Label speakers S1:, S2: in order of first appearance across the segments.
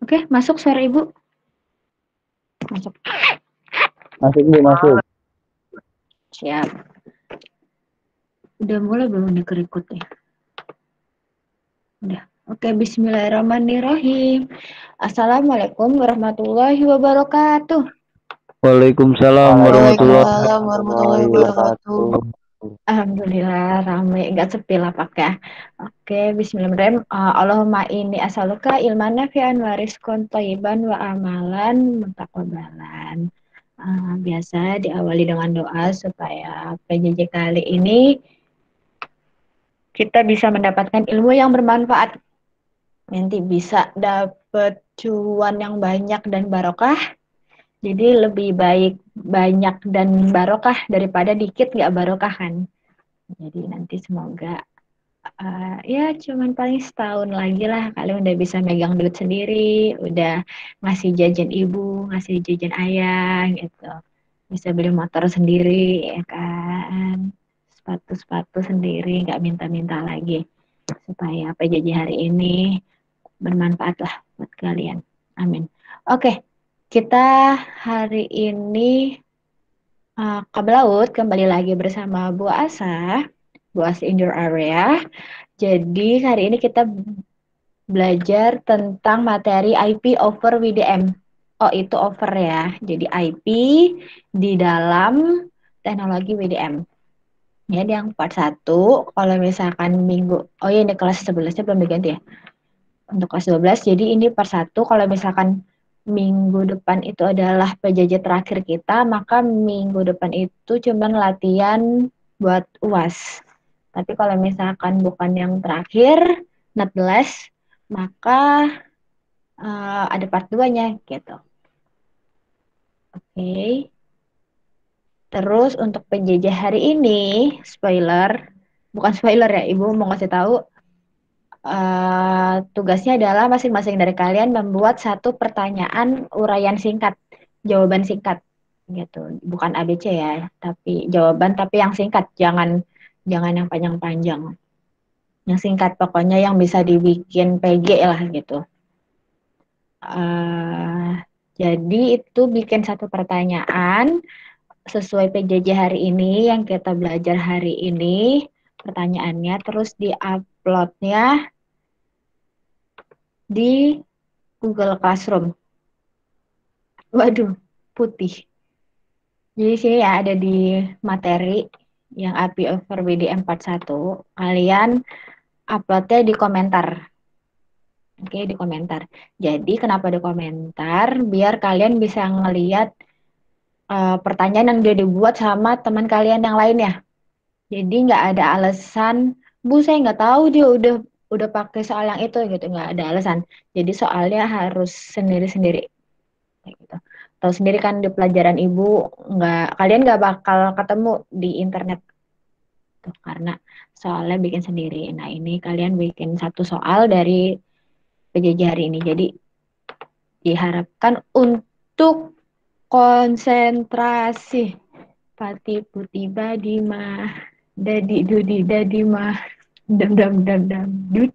S1: Oke, masuk suara Ibu. Masuk.
S2: Masuk Bu, masuk.
S1: Siap. Udah mulai belum nih kerikutnya? Udah. Oke, bismillahirrahmanirrahim. Assalamualaikum warahmatullahi wabarakatuh.
S2: Waalaikumsalam
S3: Waalaikumsalam warahmatullahi wabarakatuh.
S1: Alhamdulillah ramai, nggak sepi lah Pak ya. Oke, bismillahirrahmanirrahim. Allahumma inni as'aluka ilman nafi'an wa rizqan thayyiban wa amalan mutaqabbalan. Biasa diawali dengan doa supaya PJJ kali ini kita bisa mendapatkan ilmu yang bermanfaat. Nanti bisa dapat cuan yang banyak dan barokah. Jadi lebih baik banyak dan barokah daripada dikit nggak barokah kan. Jadi nanti semoga ya cuman paling setahun lagi lah kalian udah bisa megang duit sendiri, udah ngasih jajan ibu, ngasih jajan ayah gitu. Bisa beli motor sendiri ya kan. Sepatu-sepatu sendiri, nggak minta-minta lagi. Supaya PJJ hari ini bermanfaat lah buat kalian. Amin. Oke, kita hari ini Kabel Laut kembali lagi bersama Bu Asa, Bu Asa Indoor Area. Jadi hari ini kita belajar tentang materi IP over WDM. Oh itu over ya, jadi IP di dalam teknologi WDM. Ya, yang part 1, kalau misalkan minggu, oh iya ini kelas 11-nya belum diganti ya. Untuk kelas 12, jadi ini part 1, kalau misalkan minggu depan itu adalah PJJ terakhir kita, maka minggu depan itu cuma latihan buat UAS. Tapi kalau misalkan bukan yang terakhir, not the last, maka ada part 2-nya gitu. Oke. Terus untuk PJJ hari ini, bukan spoiler ya, Ibu mau ngasih tahu tugasnya adalah masing-masing dari kalian membuat satu pertanyaan uraian singkat, jawaban singkat gitu. Bukan ABC ya, tapi jawaban tapi yang singkat, jangan yang panjang-panjang. Yang singkat pokoknya yang bisa dibikin PG lah gitu. Jadi itu bikin satu pertanyaan sesuai PJJ hari ini yang kita belajar hari ini pertanyaannya, terus di-uploadnya di Google Classroom. Waduh, putih. Jadi sini ya ada di materi yang API over WDM 41. Kalian uploadnya di komentar. Oke, di komentar. Jadi kenapa di komentar? Biar kalian bisa ngeliat pertanyaan yang udah dibuat sama teman kalian yang lainnya. Jadi nggak ada alasan, Bu saya nggak tahu dia udah pakai soal yang itu gitu, nggak ada alasan. Jadi soalnya harus sendiri-sendiri. Gitu. Tahu sendiri kan di pelajaran Ibu kalian nggak bakal ketemu di internet tuh karena soalnya bikin sendiri. Nah ini kalian bikin satu soal dari PJJ hari ini. Jadi diharapkan untuk konsentrasi. Pati putih badi mah, dadi dudi dadi mah, dam dam dam dam dud.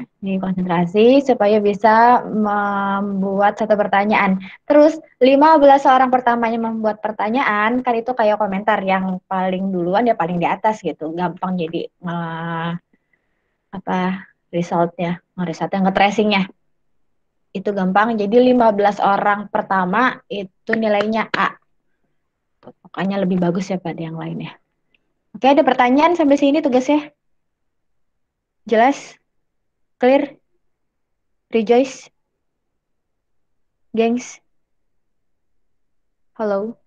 S1: Ini konsentrasi supaya bisa membuat satu pertanyaan. Terus 15 orang pertamanya membuat pertanyaan, kan itu kayak komentar yang paling duluan ya paling di atas gitu. Gampang jadi resultnya, nge-tracingnya. Itu gampang. Jadi 15 orang pertama itu nilainya A. Pokoknya lebih bagus ya pada yang lainnya. Oke, ada pertanyaan sampai sini tugasnya? Jelas? Clear? Rejoice? Gengs? Halo?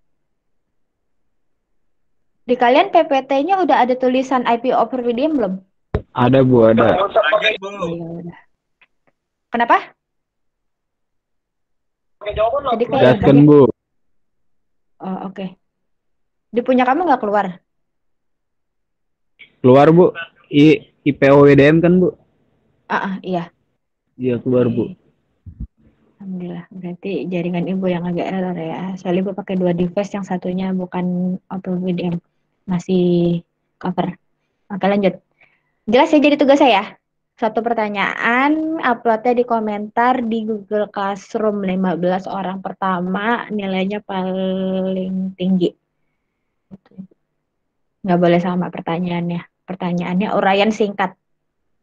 S1: Di kalian PPT-nya udah ada tulisan IP over VDM belum?
S2: Ada Bu, ada.
S1: Oh, ya udah. Kenapa? Tadi kayak
S2: Jelaskan Bu.
S1: Oh, oke. Di punya kamu nggak keluar?
S2: Keluar Bu. IPOWDM kan Bu?
S1: Iya.
S2: Iya keluar Bu.
S1: Alhamdulillah. Berarti jaringan Ibu yang agak error ya. Soalnya Ibu pakai 2 device, yang satunya bukan over VDM. Masih cover. Oke lanjut. Jelas ya jadi tugas saya? Satu pertanyaan, uploadnya di komentar di Google Classroom. 15 orang pertama nilainya paling tinggi. Nggak boleh sama pertanyaannya. Pertanyaannya uraian singkat.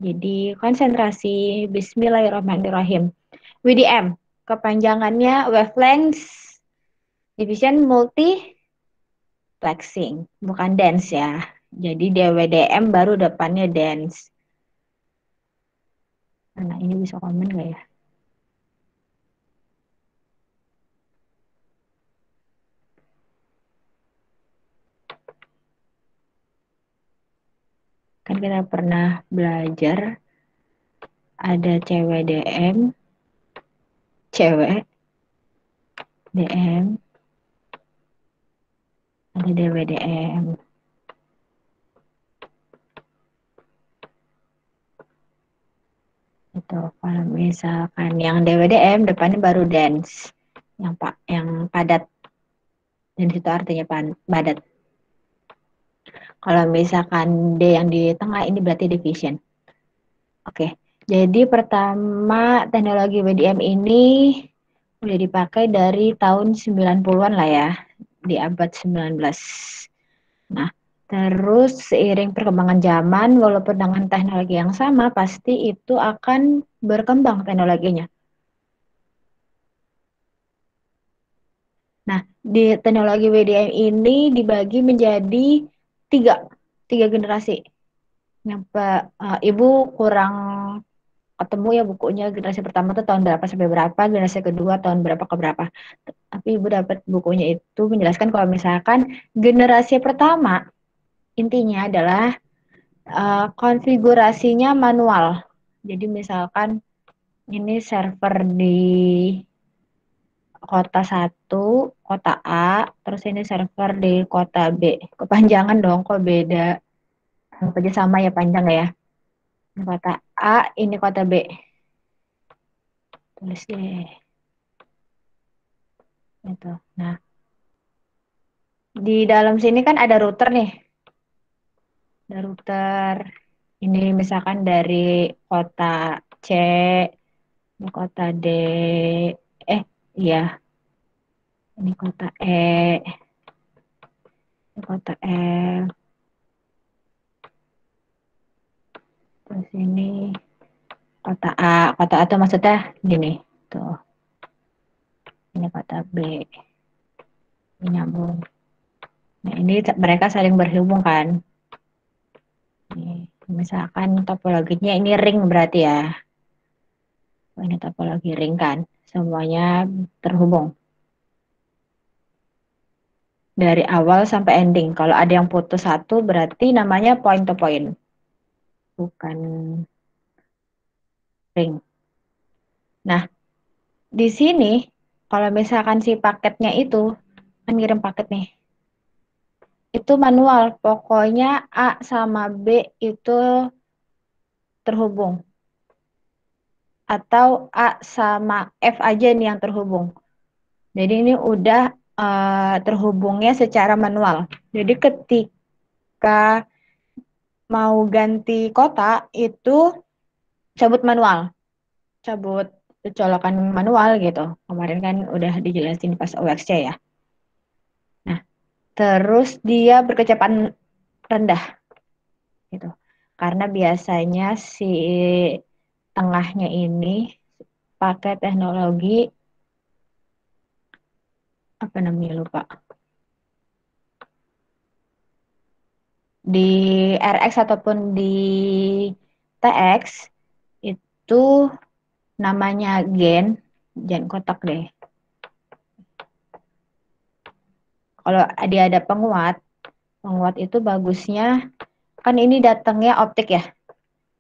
S1: Jadi konsentrasi. Bismillahirrahmanirrahim. WDM, kepanjangannya wavelength division multiplexing, bukan dance ya. Jadi DWDM baru depannya dance. Nah, ini bisa komen nggak ya? Kan kita pernah belajar ada cewek DM, cewek DM, ada DWDM. Itu kalau misalkan yang DWDM depannya baru dance, yang padat, dan itu artinya padat. Kalau misalkan D yang di tengah ini berarti division. Oke, jadi pertama teknologi WDM ini udah dipakai dari tahun 90-an lah ya, di abad 19. Nah, terus seiring perkembangan zaman, walaupun dengan teknologi yang sama, pasti itu akan berkembang teknologinya. Nah, di teknologi WDM ini dibagi menjadi tiga generasi. Yang Ibu kurang ketemu ya bukunya generasi pertama tuh tahun berapa sampai berapa, generasi kedua tahun berapa ke berapa. Tapi Ibu dapat bukunya itu menjelaskan kalau misalkan generasi pertama intinya adalah konfigurasinya manual. Jadi misalkan ini server di kota satu, kota A, terus ini server di kota B. Kepanjangan dong, kok beda. Anggap aja sama ya panjang ya. Ini kota A, ini kota B. Tulis deh. Gitu. Nah, di dalam sini kan ada router nih. Ada router. Ini misalkan dari kota C, ini kota D. Iya. Ini kota E, ini kota F. Terus ini kota A. Kota A itu maksudnya gini. Tuh. Ini kota B. Ini nyambung. Nah, ini mereka saling berhubung kan. Nih, misalkan topologinya ini ring berarti ya. Ini topologi ring kan. Semuanya terhubung. Dari awal sampai ending. Kalau ada yang putus satu berarti namanya point to point. Bukan ring. Nah, di sini kalau misalkan si paketnya itu kan ngirim paket nih. Itu manual. Pokoknya A sama B itu terhubung. Atau A sama F aja nih yang terhubung. Jadi ini udah terhubungnya secara manual. Jadi ketika mau ganti kota itu cabut manual, cabut colokan manual gitu. Kemarin kan udah dijelasin pas OXC ya. Nah, terus dia berkecepatan rendah gitu. Karena biasanya si tengahnya ini pakai teknologi apa namanya lupa. Di RX ataupun di TX itu namanya gen, jangan kotak deh. Kalau dia ada penguat itu bagusnya kan ini datangnya optik ya,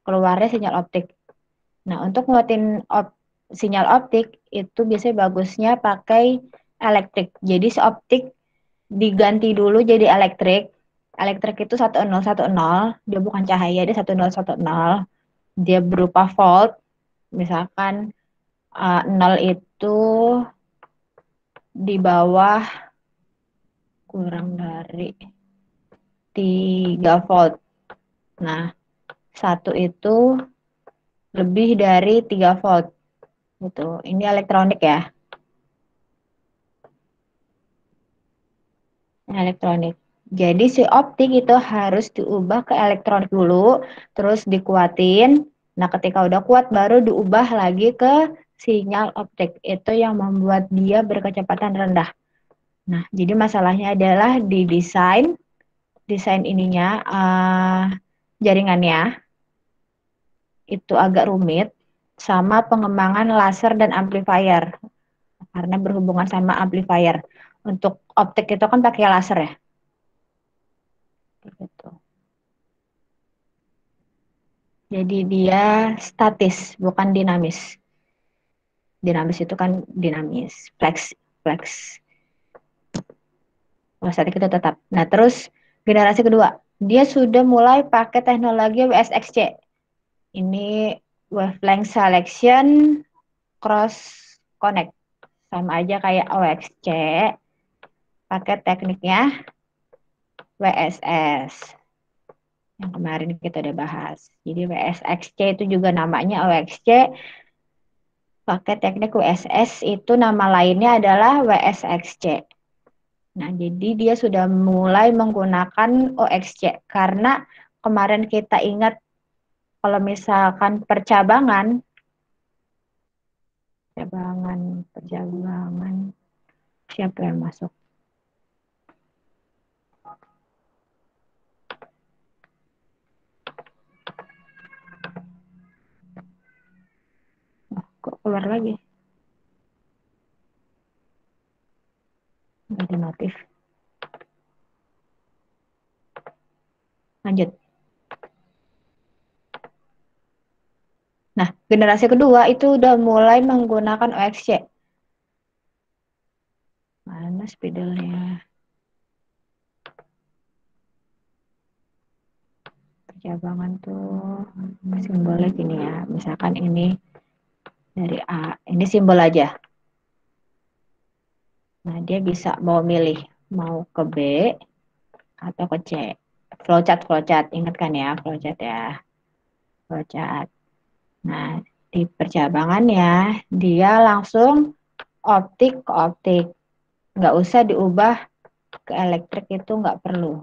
S1: keluarnya sinyal optik. Nah, untuk nguatin sinyal optik itu biasanya bagusnya pakai elektrik. Jadi si optik diganti dulu jadi elektrik. Elektrik itu 1010, dia bukan cahaya, dia 1010. Dia berupa volt. Misalkan 0 itu di bawah kurang dari 3 volt. Nah, 1 itu lebih dari 3 volt gitu. Ini elektronik ya. Elektronik. Jadi si optik itu harus diubah ke elektronik dulu, terus dikuatin. Nah, ketika udah kuat baru diubah lagi ke sinyal optik. Itu yang membuat dia berkecepatan rendah. Nah, jadi masalahnya adalah di desain ininya, jaringannya itu agak rumit sama pengembangan laser dan amplifier. Karena berhubungan sama amplifier. Untuk optik itu kan pakai laser ya. Gitu. Jadi dia statis, bukan dinamis. Dinamis itu kan dinamis, flex. Kalau statik itu tetap. Nah, terus generasi kedua, dia sudah mulai pakai teknologi WSXC. Ini wavelength selection cross connect. Sama aja kayak OXC, pakai tekniknya WSS. Yang kemarin kita udah bahas. Jadi WSXC itu juga namanya OXC, pakai teknik WSS itu nama lainnya adalah WSXC. Nah, jadi dia sudah mulai menggunakan OXC karena kemarin kita ingat kalau misalkan percabangan, siapa yang masuk? Oh, kok keluar lagi? Nggak ada notif. Lanjut. Nah, generasi kedua itu udah mulai menggunakan OXC. Mana spidolnya? Percabangan tuh simbolnya gini ya. Misalkan ini dari A, ini simbol aja. Nah, dia bisa mau milih mau ke B atau ke C. Flowchart, ingat kan ya, flowchart ya. Flowchart. Nah, di percabangan ya, dia langsung optik ke optik. Nggak usah diubah ke elektrik, itu nggak perlu.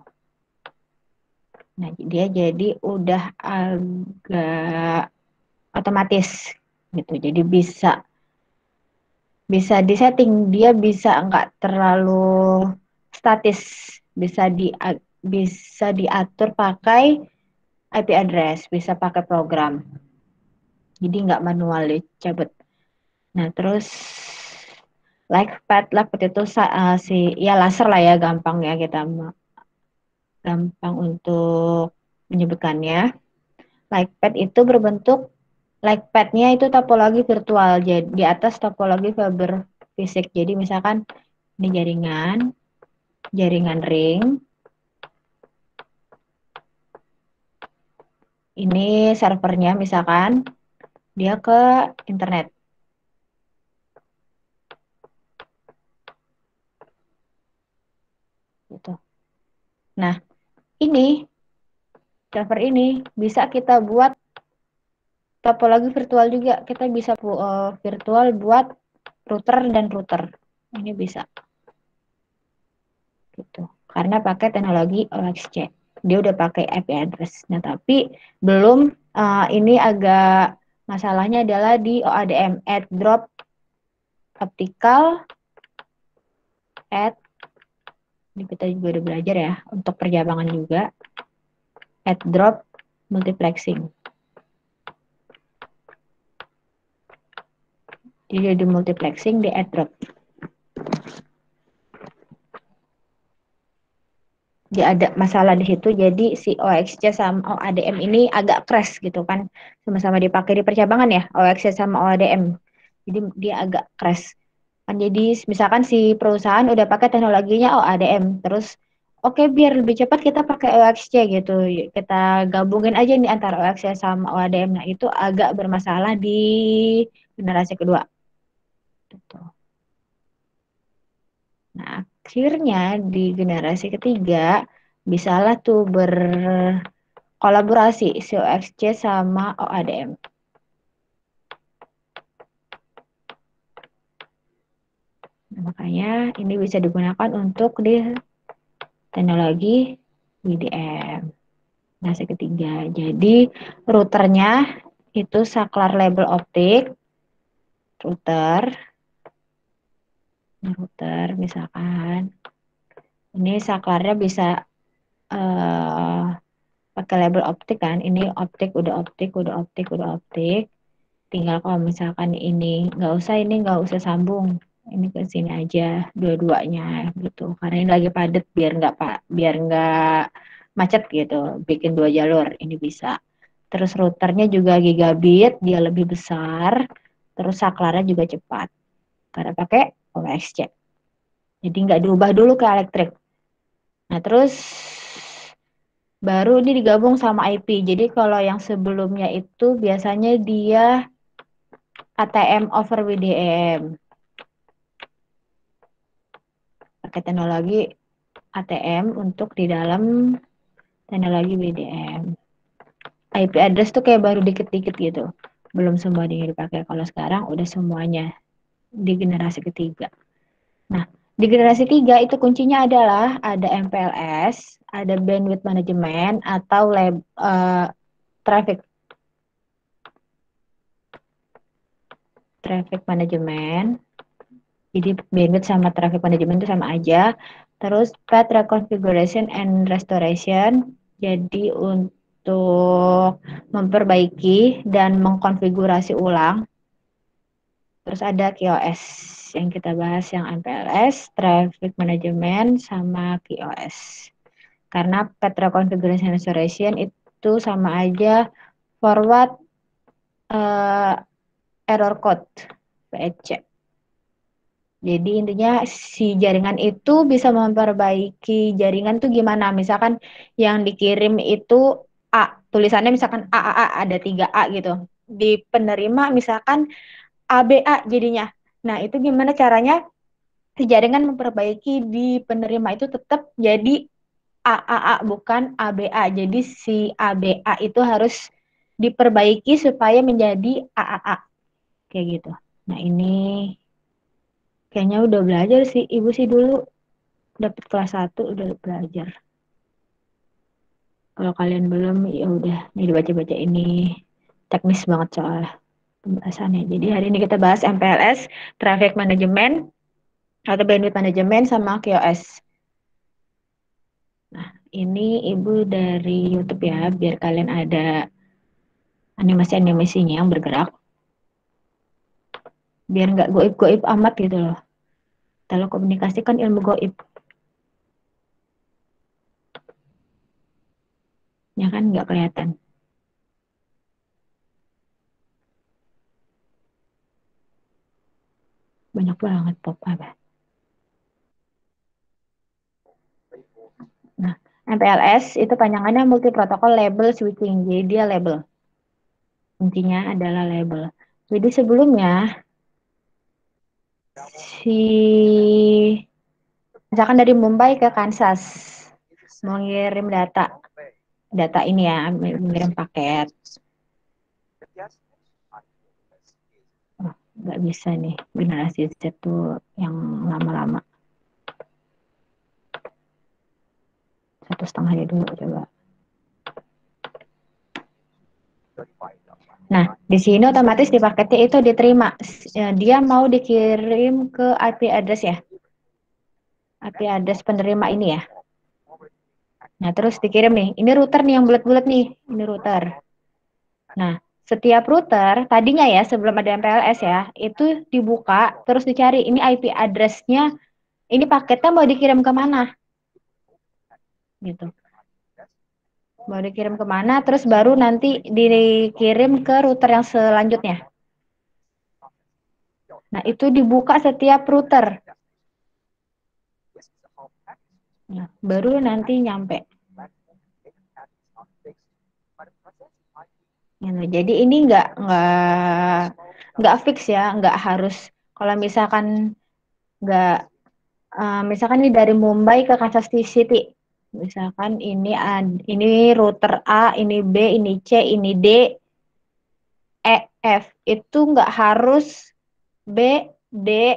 S1: Nah, dia jadi udah agak otomatis gitu. Jadi bisa disetting, dia bisa nggak terlalu statis, bisa diatur pakai IP address, bisa pakai program. Jadi nggak manual dicabut. Nah, terus LikePad itu ya laser lah ya, gampang ya kita gampang untuk menyebutkannya. LikePad itu berbentuk LikePad-nya itu topologi virtual. Jadi di atas topologi fiber fisik. Jadi misalkan ini jaringan ring. Ini servernya misalkan dia ke internet. Gitu. Nah, ini server ini bisa kita buat topologi virtual juga. Kita bisa virtual buat router dan router. Ini bisa. Gitu. Karena pakai teknologi OXC. Dia udah pakai IP address. Nah, tapi belum ini agak masalahnya adalah di OADM, add drop optical add, ini kita juga udah belajar ya untuk percabangan juga, add drop multiplexing. Jadi di multiplexing di add drop. Dia ada masalah di situ, jadi si OXC sama OADM ini agak crash gitu kan, sama-sama dipakai di percabangan ya, OXC sama OADM. Jadi dia agak crash. Kan jadi misalkan si perusahaan udah pakai teknologinya OADM, terus oke, biar lebih cepat kita pakai OXC gitu. Kita gabungin aja nih antara OXC sama OADM. Nah, itu agak bermasalah di generasi kedua. Gitu. Nah, akhirnya di generasi ketiga bisalah tuh berkolaborasi si OXC sama OADM. Makanya ini bisa digunakan untuk di teknologi WDM. Nah, ketiga. Jadi routernya itu saklar label optik, router misalkan. Ini saklarnya bisa pakai label optik kan. Ini optik, udah optik, udah optik, udah optik. Tinggal kalau misalkan ini nggak usah sambung. Ini ke sini aja dua-duanya gitu. Karena ini lagi padat biar nggak macet gitu. Bikin 2 jalur ini bisa. Terus routernya juga gigabit, dia lebih besar. Terus saklarnya juga cepat. Karena pakai OSC. Jadi nggak diubah dulu ke elektrik. Nah, terus baru ini digabung sama IP. Jadi kalau yang sebelumnya itu biasanya dia ATM over WDM. Pakai teknologi ATM untuk di dalam teknologi WDM. IP address tuh kayak baru dikit-dikit gitu. Belum semua dipakai. Kalau sekarang udah semuanya di generasi ketiga. Nah, di generasi 3 itu kuncinya adalah ada MPLS, ada bandwidth management atau traffic management. Jadi bandwidth sama traffic management itu sama aja. Terus path reconfiguration and restoration. Jadi untuk memperbaiki dan mengkonfigurasi ulang. Terus ada QoS yang kita bahas yang MPLS, traffic management sama QoS. Karena path reconfiguration and restoration itu sama aja forward error code PEC. Jadi intinya si jaringan itu bisa memperbaiki jaringan tuh gimana? Misalkan yang dikirim itu A, tulisannya misalkan A, ada 3A gitu. Di penerima misalkan ABA jadinya. Nah, itu gimana caranya si jaringan memperbaiki di penerima itu tetap jadi AAA bukan ABA. Jadi si ABA itu harus diperbaiki supaya menjadi AAA kayak gitu. Nah, ini kayaknya udah belajar sih. Ibu sih dulu dapat kelas 1 udah belajar. Kalau kalian belum ya udah nih dibaca-baca ini teknis banget soal pembahasannya. Jadi hari ini kita bahas MPLS, Traffic Management atau Bandwidth Management sama QoS. Nah, ini Ibu dari YouTube ya, biar kalian ada animasi-animasinya yang bergerak. Biar nggak goib-goib amat gitu loh. Telekomunikasi kan ilmu goib. Ya kan nggak kelihatan. Banyak banget pop-up. Nah, MPLS itu panjangannya multi protocol label switching. Jadi dia label. Intinya adalah label. Jadi sebelumnya misalkan dari Mumbai ke Kansas mau ngirim data ini ya, mengirim paket. Oh, nggak bisa nih generasi Z tuh yang lama-lama. 1,5 dulu coba. Nah, di sini otomatis di paketnya itu diterima. Dia mau dikirim ke IP address ya. IP address penerima ini ya. Nah, terus dikirim nih. Ini router nih yang bulat-bulat nih. Ini router. Nah, setiap router tadinya ya sebelum ada MPLS ya, itu dibuka terus dicari ini IP address-nya, ini paketnya mau dikirim ke mana? Gitu. Mau dikirim ke mana, terus baru nanti dikirim ke router yang selanjutnya. Nah, itu dibuka setiap router. Nah, baru nanti nyampe. Gitu. Jadi ini nggak fix ya, nggak harus kalau misalkan nggak misalkan ini dari Mumbai ke Kansas City, misalkan ini router A, ini B, ini C, ini D, E, F itu nggak harus B, D,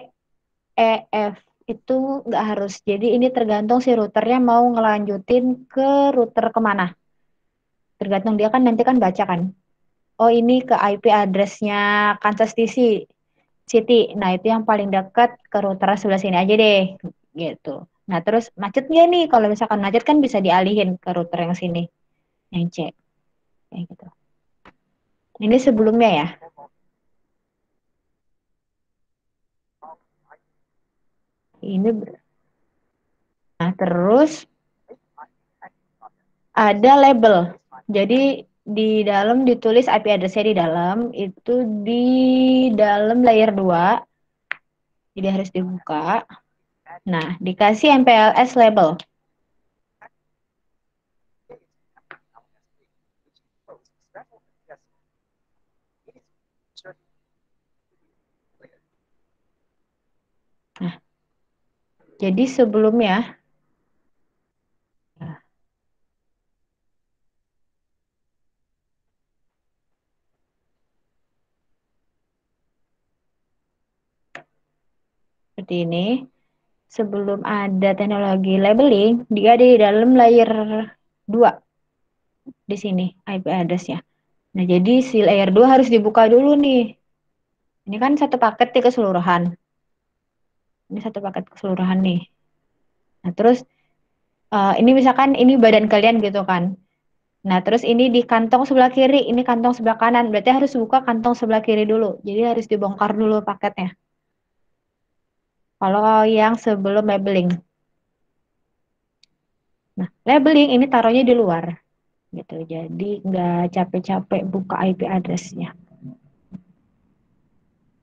S1: EF itu nggak harus. Jadi ini tergantung si routernya mau ngelanjutin ke router kemana. Tergantung dia kan nanti kan baca kan. Oh ini ke IP address-nya Kansas City. Nah itu yang paling dekat ke router sebelah sini aja deh. Gitu. Nah terus macet nggak nih? Kalau misalkan macet kan bisa dialihin ke router yang sini. Yang C. Kayak gitu. Ini sebelumnya ya. Nah, terus ada label. Jadi di dalam ditulis IP address-nya di dalam, itu di dalam layer 2, jadi harus dibuka. Nah, dikasih MPLS label. Nah, jadi sebelumnya, seperti ini, sebelum ada teknologi labeling, dia di dalam layer 2 di sini IP address-nya. Nah, jadi si layer 2 harus dibuka dulu nih. Ini kan satu paket nih keseluruhan. Ini satu paket keseluruhan nih. Nah, terus ini misalkan ini badan kalian gitu kan. Nah, terus ini di kantong sebelah kiri, ini kantong sebelah kanan. Berarti harus buka kantong sebelah kiri dulu. Jadi harus dibongkar dulu paketnya. Kalau yang sebelum labeling. Nah, labeling ini taruhnya di luar. Gitu. Jadi nggak capek-capek buka IP address-nya.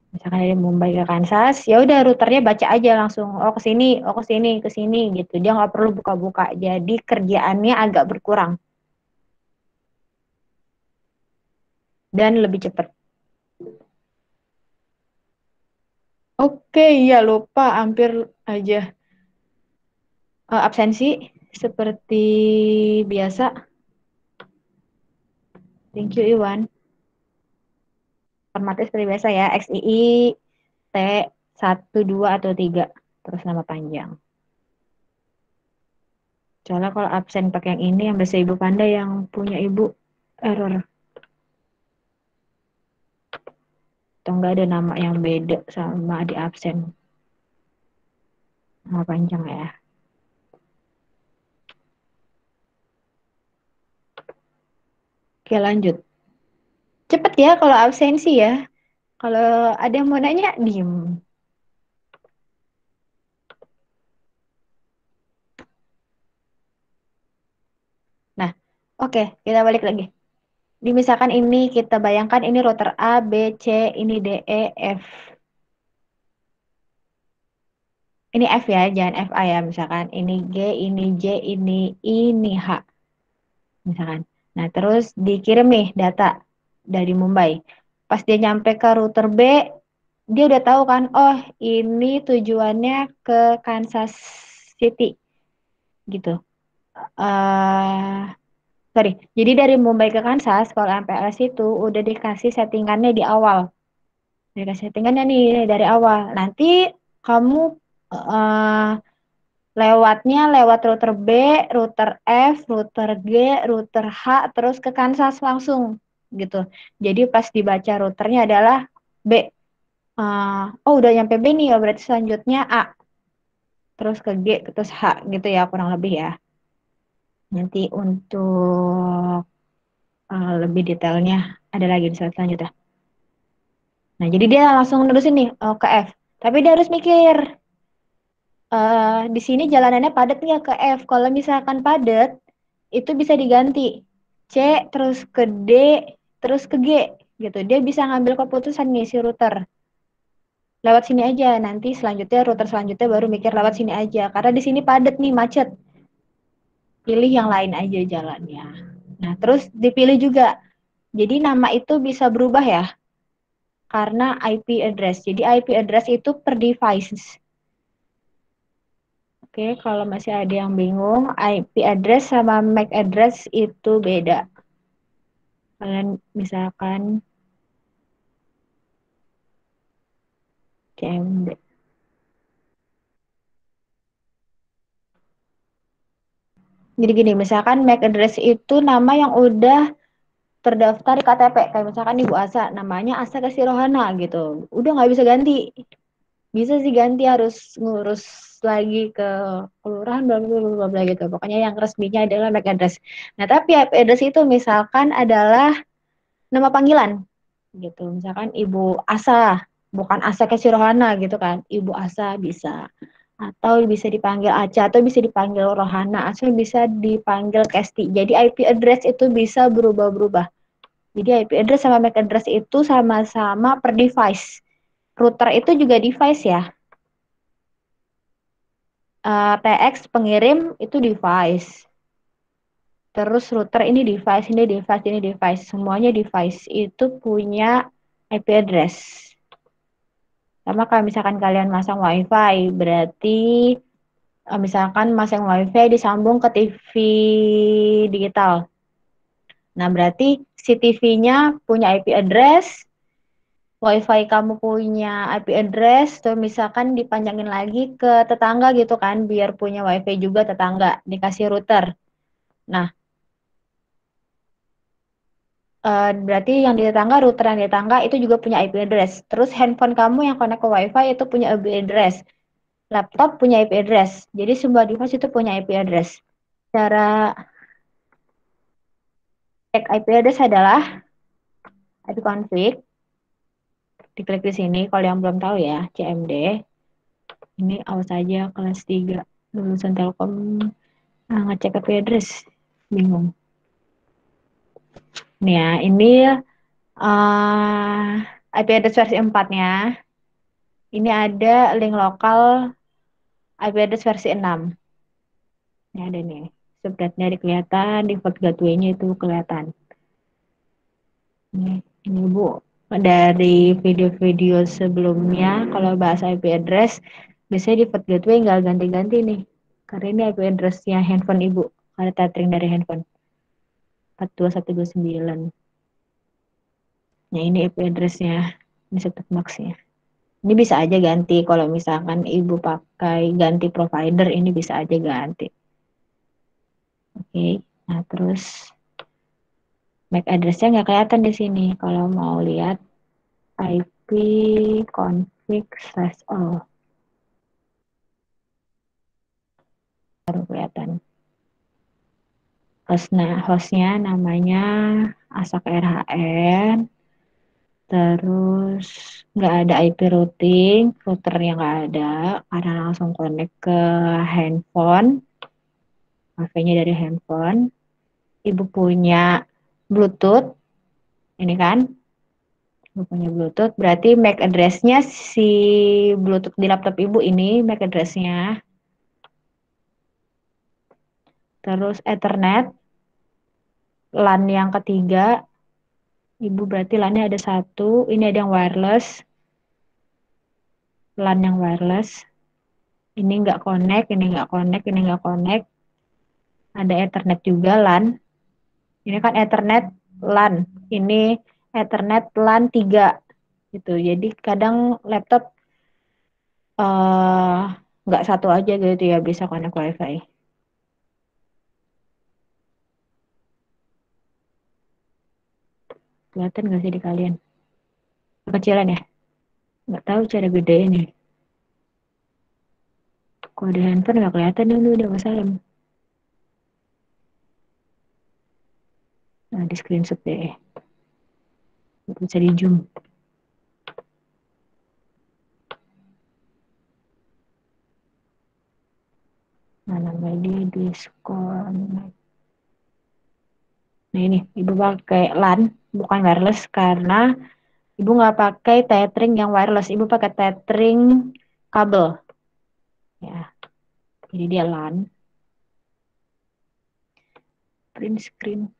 S1: Misalkan dari Mumbai ke Kansas, ya udah routernya baca aja langsung. Oh ke sini, oh ke sini, ke sini gitu. Dia nggak perlu buka-buka. Jadi kerjaannya agak berkurang dan lebih cepat. Oke, iya lupa hampir aja. Absensi seperti biasa. Thank you Iwan. Formatnya seperti biasa ya. XII T 1 2 atau 3 terus nama panjang. Soalnya kalau absen pakai yang ini yang bahasa ibu panda yang punya ibu error. Atau enggak ada nama yang beda sama di absen. Nama panjang ya. Oke lanjut. Cepet ya kalau absensi ya. Kalau ada yang mau nanya, diem. Nah, oke, kita balik lagi. Misalkan ini kita bayangkan ini router A, B, C, ini D, E, F. Ini F ya, jangan FA ya misalkan. Ini G, ini J, ini H. Misalkan. Nah, terus dikirim nih data dari Mumbai. Pas dia nyampe ke router B, dia udah tahu kan, oh ini tujuannya ke Kansas City gitu. Sorry, jadi dari Mumbai ke Kansas, kalau MPLS itu udah dikasih settingannya di awal. Dikasih settingannya nih dari awal. Nanti kamu eh, lewatnya lewat router B, router F, router G, router H, terus ke Kansas langsung gitu. Jadi pas dibaca routernya adalah B. Oh udah nyampe B nih ya, berarti selanjutnya A, terus ke G, terus H gitu ya kurang lebih ya. Nanti untuk lebih detailnya ada lagi di slide selanjutnya. Nah, jadi dia langsung nerusin nih ke F. Tapi dia harus mikir, di sini jalanannya padat nggak ke F. Kalau misalkan padat, itu bisa diganti C, terus ke D, terus ke G, gitu. Dia bisa ngambil keputusan nih si router. Lewat sini aja, nanti selanjutnya router selanjutnya baru mikir lewat sini aja. Karena di sini padat nih, macet. Pilih yang lain aja jalannya. Nah, terus dipilih juga. Jadi nama itu bisa berubah ya, karena IP address. Jadi IP address itu per device. Oke, kalau masih ada yang bingung, IP address sama MAC address itu beda. Kalian misalkan CMD. Jadi gini, misalkan MAC address itu nama yang udah terdaftar di KTP. Kayak misalkan Ibu Asa, namanya Asa Kasih Rohana gitu. Udah nggak bisa ganti. Bisa sih ganti, harus ngurus lagi ke kelurahan, bla bla bla bla bla gitu. Pokoknya yang resminya adalah MAC address. Nah, tapi IP address itu misalkan adalah nama panggilan gitu. Misalkan Ibu Asa, bukan Asa Kasih Rohana gitu kan. Ibu Asa bisa. Atau bisa dipanggil Aca, atau bisa dipanggil Rohana, atau bisa dipanggil Kesti. Jadi IP address itu bisa berubah-berubah. Jadi IP address sama MAC address itu sama-sama per device. Router itu juga device ya. TX pengirim itu device. Terus router ini device, ini device, ini device. Semuanya device itu punya IP address. Sama kayak misalkan kalian masang WiFi, berarti misalkan masang WiFi disambung ke TV digital. Nah, berarti si TV-nya punya IP address, WiFi kamu punya IP address, tuh misalkan dipanjangin lagi ke tetangga gitu kan, biar punya WiFi juga tetangga, dikasih router. Nah, berarti yang di tetangga, router yang di tetangga itu juga punya IP address. Terus handphone kamu yang connect ke WiFi itu punya IP address. Laptop punya IP address. Jadi semua device itu punya IP address. Cara cek IP address adalah ipconfig. Diklik di sini kalau yang belum tahu ya, CMD. Ini awas aja kelas 3 lulusan Telkom ngecek IP address. Bingung. Nih ya, ini IP address versi 4-nya. Ini ada link lokal IP address versi 6. Ini ada nih. Subnetnya kelihatan, default gateway-nya itu kelihatan. Ini Bu, dari video-video sebelumnya kalau bahas IP address, biasanya default gateway nggak ganti-ganti nih. Karena ini IP address-nya handphone Ibu. Ada tethering dari handphone. 42129. Nah, ini IP address-nya. Ini set max-nya. Ini bisa aja ganti. Kalau misalkan Ibu pakai ganti provider, ini bisa aja ganti. Oke. Nah, terus MAC address-nya nggak kelihatan di sini. Kalau mau lihat IP config/all baru kelihatan. Hostnya namanya Asak RHN. Terus nggak ada IP routing, routernya nggak ada karena langsung connect ke handphone, HP-nya dari handphone. Ibu punya Bluetooth, ini kan? Ibu punya Bluetooth, berarti MAC address-nya si Bluetooth di laptop Ibu ini MAC address-nya. Terus Ethernet, LAN yang ketiga, Ibu berarti LAN-nya ada satu, ini ada yang wireless, LAN yang wireless. Ini nggak connect, ini nggak connect, ini nggak connect. Ada Ethernet juga LAN. Ini kan Ethernet LAN. Ini Ethernet LAN 3 gitu. Jadi kadang laptop nggak satu aja gitu ya bisa connect WiFi. Kelihatan nggak sih di kalian? Kecilan ya? Nggak tahu cara gedein ya. Kalau di handphone nggak kelihatan dulu udah masalah. Nah, di screenshot deh. Bisa di zoom. Mana di disconnect. Nah ini, Ibu pakai LAN, bukan wireless karena Ibu nggak pakai tethering yang wireless. Ibu pakai tethering kabel. Ya, jadi dia LAN. Print screen.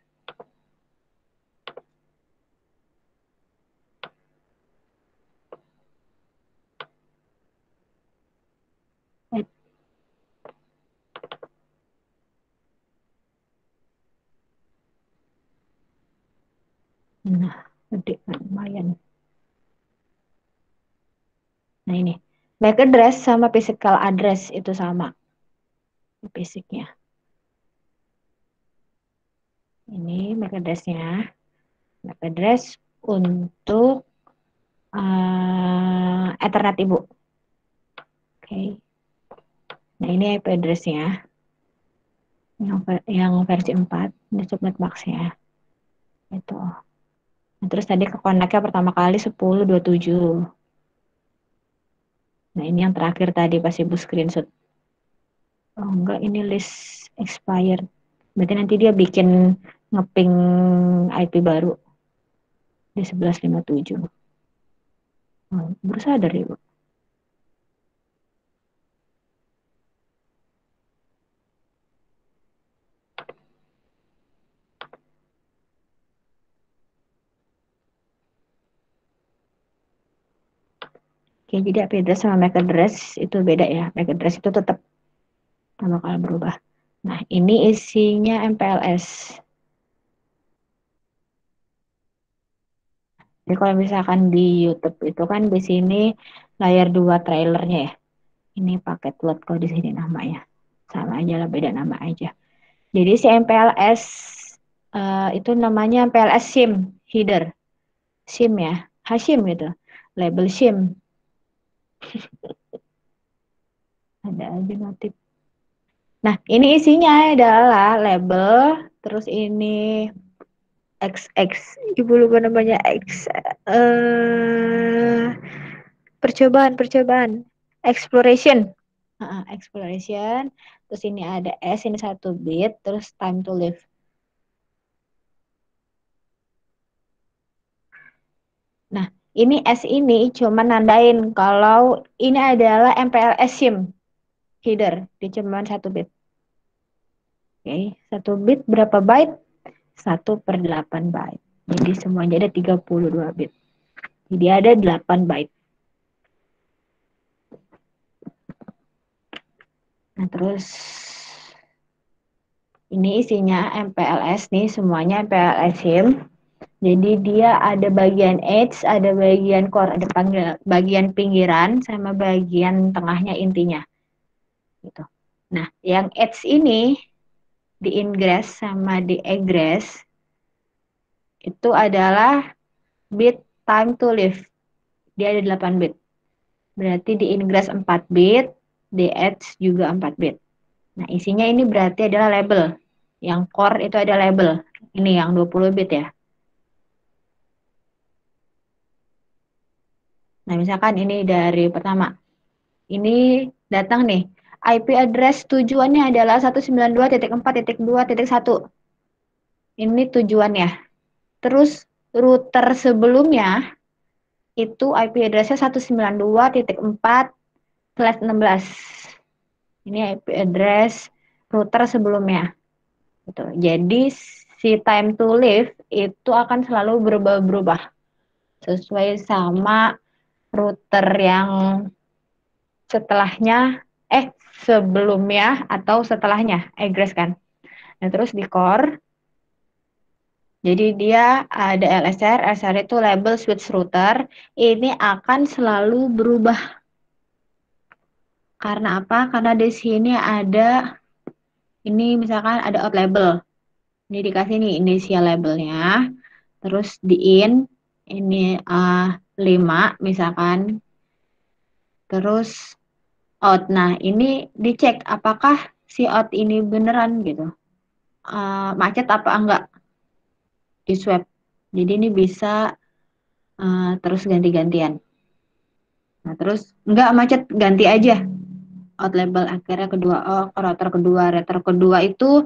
S1: Nah, gede kan, lumayan. Nah ini, MAC address sama physical address itu sama. Basicnya. MAC address-nya. MAC address untuk Ethernet Ibu. Oke. Nah, ini IP address-nya. Yang versi 4, ini subnet box-nya. Itu. Nah, terus tadi ke connect-nya pertama kali 10.27. Nah, ini yang terakhir tadi pas Ibu screenshot. Oh, enggak, ini list expired. Berarti nanti dia bikin ngeping IP baru di 11.57. Oh, baru sadar Ibu. Oke, jadi IP address sama MAC address itu beda ya. MAC address itu tetap nggak bakal berubah. Nah, ini isinya MPLS. Jadi kalau misalkan di YouTube itu kan di sini layar 2 trailernya ya. Ini paket load kalau di sini namanya. Sama aja lah, beda nama aja. Jadi si MPLS itu namanya MPLS SIM header. SIM ya, Hashim gitu. Label SIM. Ada aja notif. Nah, ini isinya adalah label, terus ini XX, Ibu lupa namanya X, percobaan, exploration, exploration, terus ini ada S, ini 1 bit, terus time to live. Nah, ini S ini cuma nandain kalau ini adalah MPLS SIM header, dia cuma 1 bit. Oke, 1 bit berapa byte? 1/8 byte. Jadi semuanya ada 32 bit. Jadi ada 8 byte. Nah, terus ini isinya MPLS nih, semuanya MPLS SIM. Jadi dia ada bagian edge, ada bagian core, ada bagian pinggiran, sama bagian tengahnya intinya. Gitu. Nah, yang edge ini di ingress sama di egress itu adalah bit time to live. Dia ada 8 bit. Berarti di ingress 4 bit, di edge juga 4 bit. Nah, isinya ini berarti adalah label. Yang core itu ada label. Ini yang 20 bit ya. Nah, misalkan ini dari pertama. Ini datang nih. IP address tujuannya adalah 192.4.2.1. Ini tujuannya. Terus router sebelumnya itu IP address-nya 192.4/16. Ini IP address router sebelumnya. Gitu. Jadi si time to live itu akan selalu berubah-ubah sesuai sama router yang setelahnya, sebelumnya atau setelahnya, egress kan. Nah, terus di core, jadi dia ada LSR, LSR itu label switch router, ini akan selalu berubah. Karena apa? Karena di sini ada, ini misalkan ada out label. Ini dikasih nih initial labelnya, terus di in, ini 5 misalkan, terus out. Nah, ini dicek apakah si out ini beneran gitu. Macet apa enggak di swab. Jadi ini bisa terus ganti-gantian. Nah, terus enggak macet, ganti aja. Out label akhirnya kedua, router kedua itu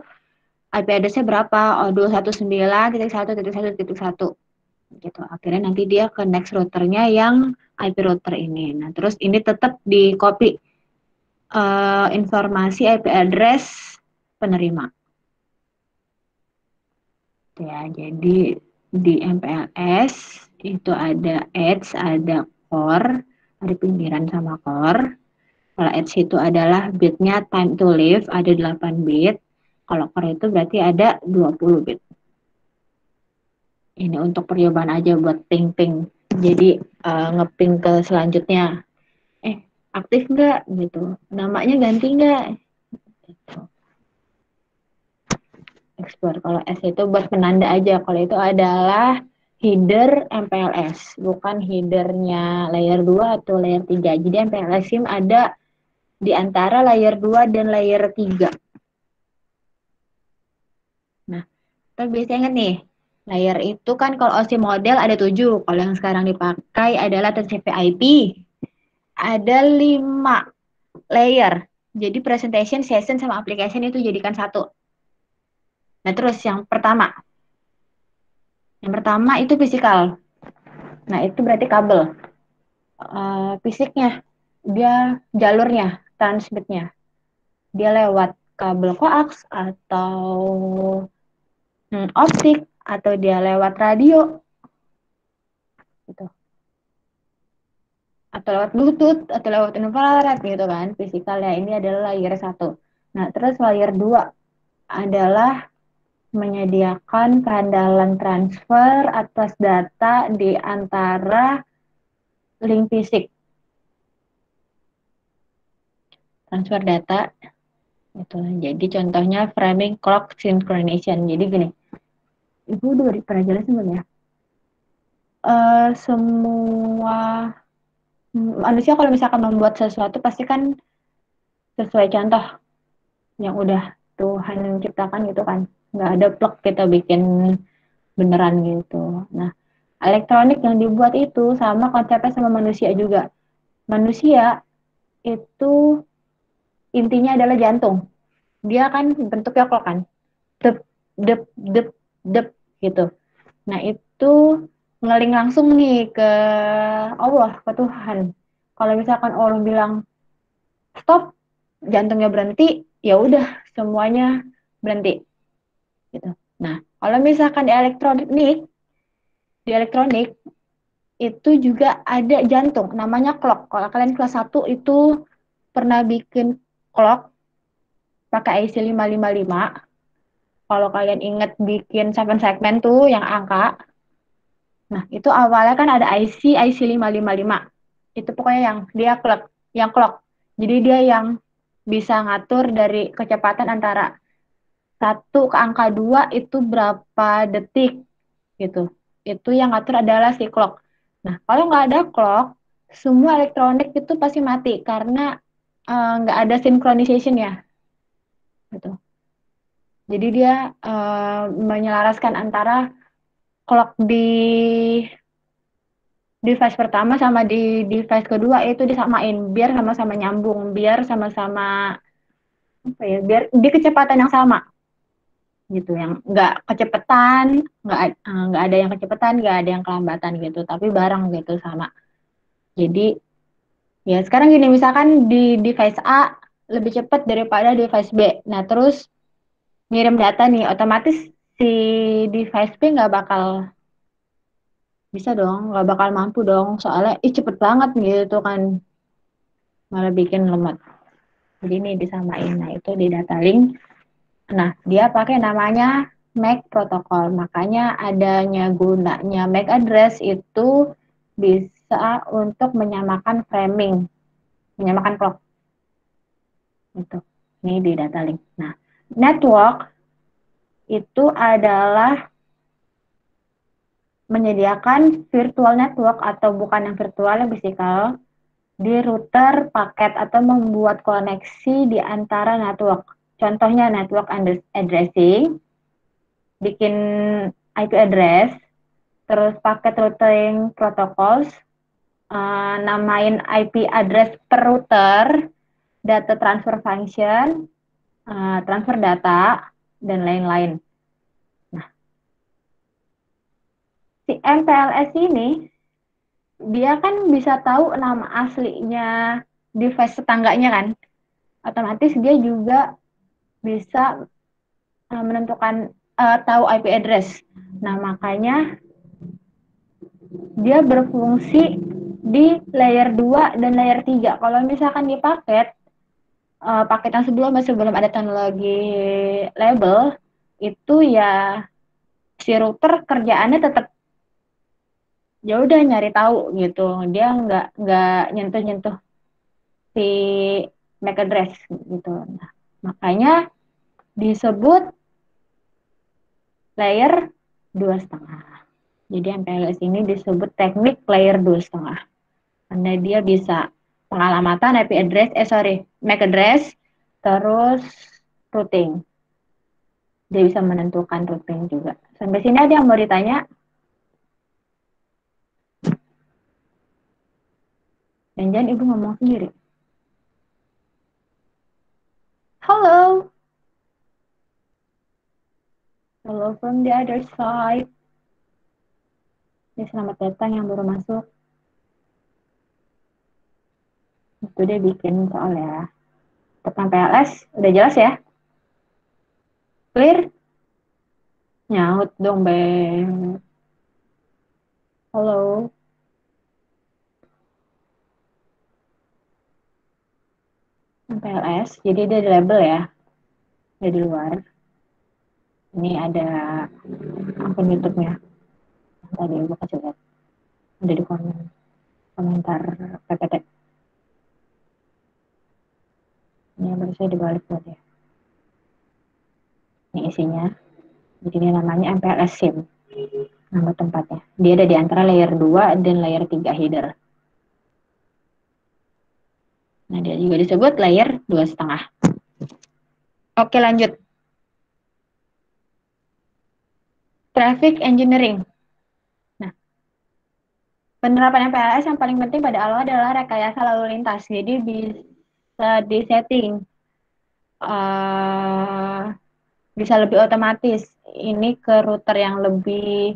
S1: IP address-nya berapa? Oh, 219.1.1.1 gitu. Akhirnya nanti dia ke next routernya yang IP router ini. Nah, terus ini tetap di copy informasi IP address penerima. Ya, jadi di MPLS itu ada edge, ada core, ada pinggiran sama core. Kalau edge itu adalah bitnya time to live, ada 8 bit. Kalau core itu berarti ada 20 bit. Ini untuk percobaan aja buat ping-ping. Jadi ngeping ke selanjutnya. Aktif nggak gitu? Namanya ganti nggak? Gitu. Explore. Kalau S itu buat penanda aja. Kalau itu adalah header MPLS, bukan headernya layer 2 atau layer 3. Jadi MPLS SIM ada di antara layer 2 dan layer 3. Nah, kita biasanya ingat nih, layer itu kan kalau OSI model ada 7. Kalau yang sekarang dipakai adalah TCP IP. Ada 5 layer. Jadi presentation, session, sama application itu jadikan satu. Nah, terus yang pertama. Yang pertama itu physical. Nah, itu berarti kabel. Fisiknya, dia jalurnya, transmitnya. Dia lewat kabel koax atau optik, atau dia lewat radio, gitu. Atau lewat Bluetooth, atau lewat infrared, gitu kan. Fisikalnya ini adalah layer 1. Nah, terus layer 2 adalah menyediakan keandalan transfer atas data di antara link fisik. Transfer data itu. Jadi contohnya framing clock synchronization. Jadi gini, Ibu udah pernah jelasin belum ya? Semua manusia kalau misalkan membuat sesuatu pasti kan sesuai contoh yang udah Tuhan ciptakan gitu kan. Nggak ada plek kita bikin beneran gitu. Nah, elektronik yang dibuat itu sama konsepnya sama manusia juga. Manusia itu intinya adalah jantung. Dia kan bentuknya clock kan. Dep, dep, dep, dep gitu. Nah, itu ngeling langsung nih ke Allah, ke Tuhan. Kalau misalkan orang bilang stop, jantungnya berhenti, ya udah semuanya berhenti gitu. Nah, kalau misalkan di elektronik itu juga ada jantung namanya clock. Kalau kalian kelas 1 itu pernah bikin clock pakai IC 555. Kalau kalian ingat bikin 7 segmen tuh yang angka. Nah, itu awalnya kan ada IC 555. Itu pokoknya yang clock. Jadi dia yang bisa ngatur dari kecepatan antara 1 ke angka 2 itu berapa detik gitu. Itu yang ngatur adalah si clock. Nah, kalau nggak ada clock, semua elektronik itu pasti mati karena nggak ada synchronization ya. Gitu. Jadi dia menyelaraskan antara clock di device pertama sama di device kedua itu disamain biar sama-sama nyambung, biar sama-sama apa ya, biar di kecepatan yang sama gitu, yang nggak kecepatan, nggak ada yang kecepatan, nggak ada yang kelambatan gitu, tapi bareng gitu sama. Jadi ya sekarang gini, misalkan di device A lebih cepat daripada device B, nah terus ngirim data nih, otomatis si device B nggak bakal bisa dong, nggak bakal mampu dong, soalnya cepet banget gitu kan, malah bikin lemot. Jadi ini disamain, nah itu di data link. Nah, dia pakai namanya MAC protokol, makanya adanya gunanya MAC address itu bisa untuk menyamakan framing, menyamakan clock. Itu, ini di data link. Nah, network itu adalah menyediakan virtual network atau bukan yang virtual, yang fisikal, di router paket atau membuat koneksi di antara network. Contohnya network addressing, bikin IP address, terus paket routing protocols, namain IP address per router, data transfer function, transfer data, dan lain-lain. Nah, si MPLS ini dia kan bisa tahu nama aslinya device tetangganya kan, otomatis dia juga bisa menentukan tahu IP address. Nah, makanya dia berfungsi di layer 2 dan layer 3. Kalau misalkan di paket yang sebelum ada teknologi label, itu ya si router kerjaannya tetap ya udah nyari tahu gitu. Dia nggak nyentuh-nyentuh si MAC address gitu. Nah, makanya disebut layer 2,5. Jadi MPLS ini disebut teknik layer 2,5 karena dia bisa pengalamatan MAC address, terus routing. Dia bisa menentukan routing juga. Sampai sini ada yang mau ditanya? Jangan ibu ngomong sendiri. Halo. Hello from the other side. Selamat datang yang baru masuk. Itu dia bikin soal ya. Tentang PLS, udah jelas ya? Clear? Nyaut dong, Bang. Halo. PLS, jadi dia di label ya. Dia di luar. Ini ada akun YouTube-nya. Tadi ibu kasih lihat. Ada di komentar PPT. Ini baru saya dibalik buat ya. Ini isinya. Jadi ini namanya MPLS SIM. Nama tempatnya. Dia ada di antara layer 2 dan layer 3 header. Nah, dia juga disebut layer 2,5. Oke, lanjut. Traffic engineering. Nah, penerapan MPLS yang paling penting pada awal adalah rekayasa lalu lintas. Jadi bisa disetting. Bisa lebih otomatis. Ini ke router yang lebih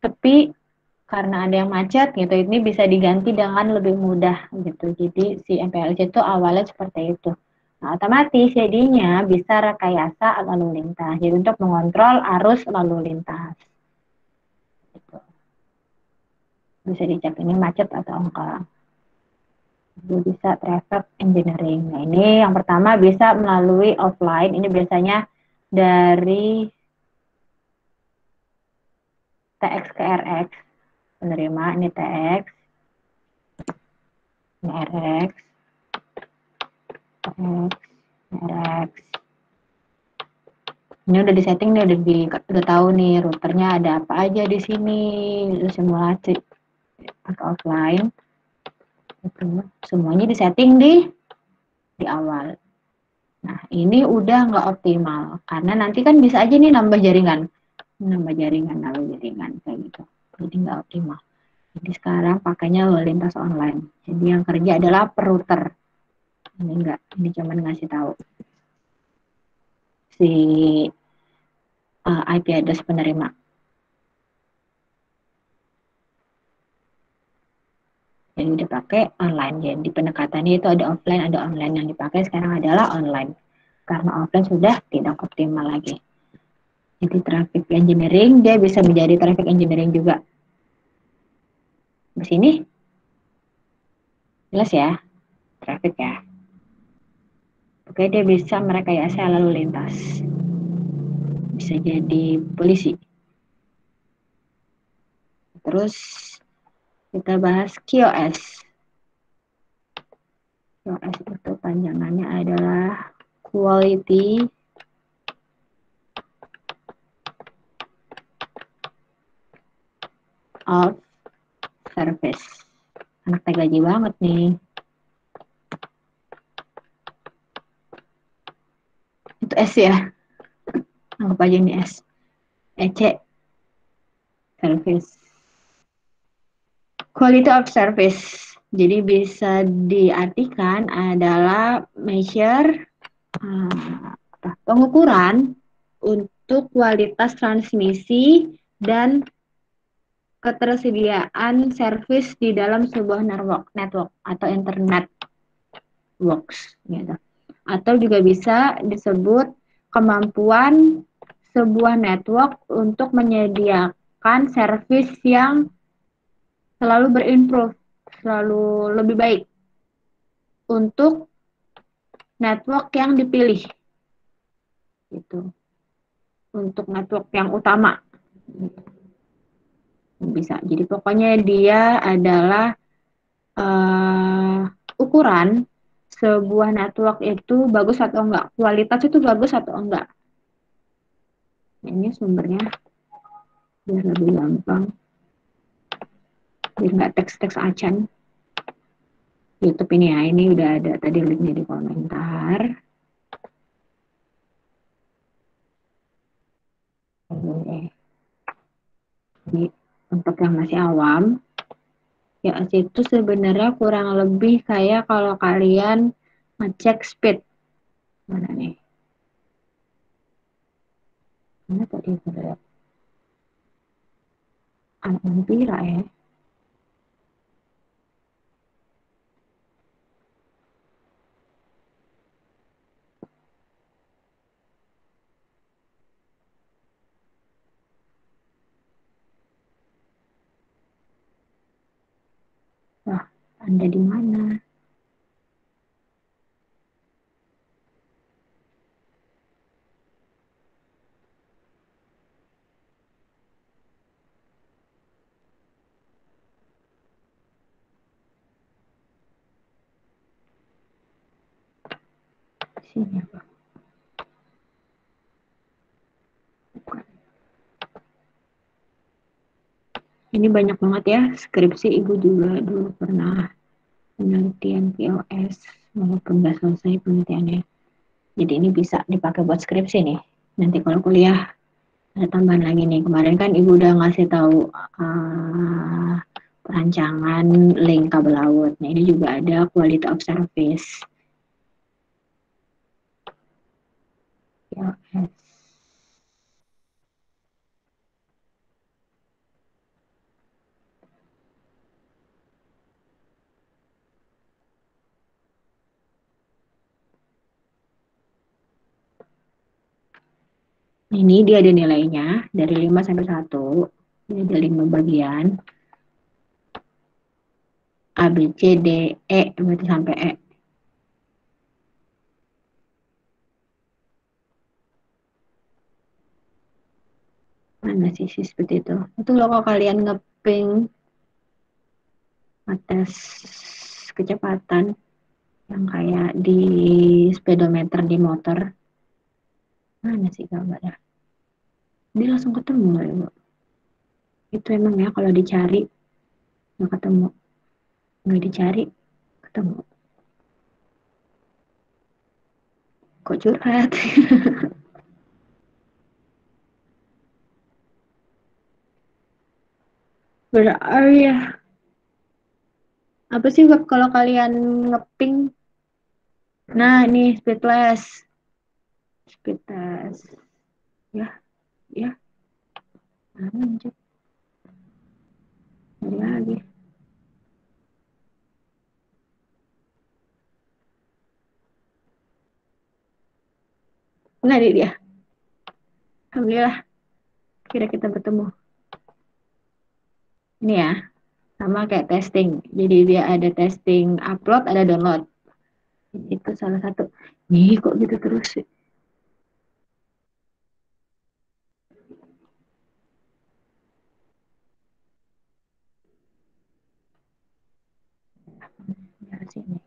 S1: sepi karena ada yang macet gitu. Ini bisa diganti dengan lebih mudah gitu. Jadi si MPLS itu awalnya seperti itu. Nah, otomatis jadinya bisa rekayasa lalu lintas. Jadi untuk mengontrol arus lalu lintas. Gitu. Bisa dicek ini macet atau enggak. Jadi bisa traffic engineering. Nah, ini yang pertama bisa melalui offline. Ini biasanya dari TX ke RX. Penerima ini TX. Ini RX. TX. RX. Ini udah disetting nih, udah tahu nih routernya ada apa aja di sini, udah simulasi atau offline. Itu semuanya disetting di awal. Nah, ini udah nggak optimal karena nanti kan bisa aja nih nambah jaringan kayak gitu. Jadi nggak optimal. Jadi sekarang pakainya lalu lintas online. Jadi yang kerja adalah per router. Ini enggak, ini cuma ngasih tahu si IP address penerima. Jadi udah pakai online. Jadi pendekatannya itu ada offline, ada online. Yang dipakai sekarang adalah online. Karena offline sudah tidak optimal lagi. Jadi traffic engineering, dia bisa menjadi traffic engineering juga. Di sini, jelas ya, traffic ya. Oke, dia bisa merekayasa lalu lintas. Bisa jadi polisi. Terus kita bahas QoS. QoS itu panjangannya adalah Quality of Service. Anak gaji banget nih. Itu S ya. Anggap aja ini S. EC. Service. Quality of service. Jadi bisa diartikan adalah measure pengukuran untuk kualitas transmisi dan ketersediaan service di dalam sebuah network atau internet works gitu. Atau juga bisa disebut kemampuan sebuah network untuk menyediakan service yang selalu berimprove, selalu lebih baik untuk network yang dipilih gitu, untuk network yang utama bisa. Jadi pokoknya dia adalah ukuran sebuah network itu bagus atau enggak, kualitas itu bagus atau enggak. Ini sumbernya biar lebih gampang, biar nggak teks-teks acan. YouTube ini ya, ini udah ada tadi linknya di komentar. Ini untuk yang masih awam, ya itu sebenarnya kurang lebih kayak kalau kalian ngecek speed. Mana nih? Mana tadi saya Ampira ya. Wah, Anda di mana? Sini apa? Bukan. Ini banyak banget ya, skripsi ibu juga dulu pernah penelitian POS, walaupun nggak selesai penelitiannya. Jadi ini bisa dipakai buat skripsi nih. Nanti kalau kuliah ada tambahan lagi nih. Kemarin kan ibu udah ngasih tahu perancangan link kabel laut. Nah ini juga ada quality of service. POS. Ini dia ada nilainya dari 5 sampai 1. Ini ada 5 bagian. A, B, C, D, E, berarti sampai E. Mana sisi seperti itu? Itu loh kalau kalian ngeping ngetes kecepatan yang kayak di speedometer di motor. Mana sih gambarnya? Dia langsung ketemu ya, Bu. Itu emang ya kalau dicari nggak ketemu. Nggak dicari ketemu. Kok curhat? Berarti ya. Apa sih Web kalau kalian ngeping? Nah, ini speedless. Speedless. Ya, ya. Lanjut. Cari lagi. Nah, dia. Alhamdulillah. Kira kita bertemu. Ini ya. Sama kayak testing. Jadi dia ada testing upload, ada download. Itu salah satu. Nih kok gitu terus sih. Dari sini.